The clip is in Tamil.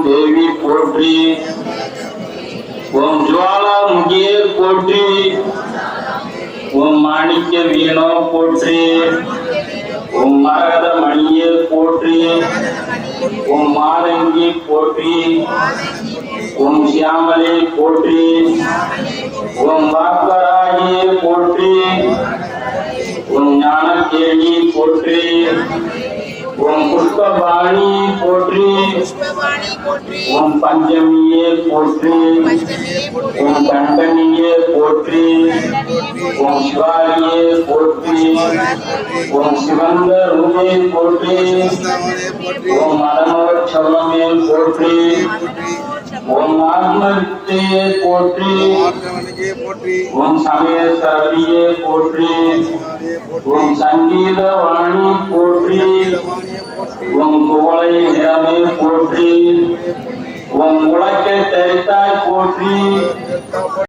தேவி போற்றி. ஓம் ஜுவாலாமுகியே போற்றி. ஓம் மாணிக்க வீணோ போற்றி. ஓம் மரகத மணியே போற்றி. ஓம் மாதங்கி போற்றி. ஓம் சியாமலே போற்றி. ஓம் வாக்கராகியே போற்றி. ஓம் ஞானகேணி போற்றி. ஓம் புஷ்பவாணி போற்றி. ஓம் பஞ்சமியே போற்றி. ஓம் கண்டனியே போற்றி. ஓம் சிவாரியே போற்றி. ஓம் சிவந்த ரூபே போற்றி. ஓம் மதனோற்சவமே போற்றி. ஓம் ஆத்மவித்தையே போற்றி. ஓம் சமயசரணியே போற்றி. ஓம் சங்கீத வாணி போற்றி. ஓம் குவளை நிறமே போற்றி. ஓம் உலக்கை தரித்தாய் போற்றி.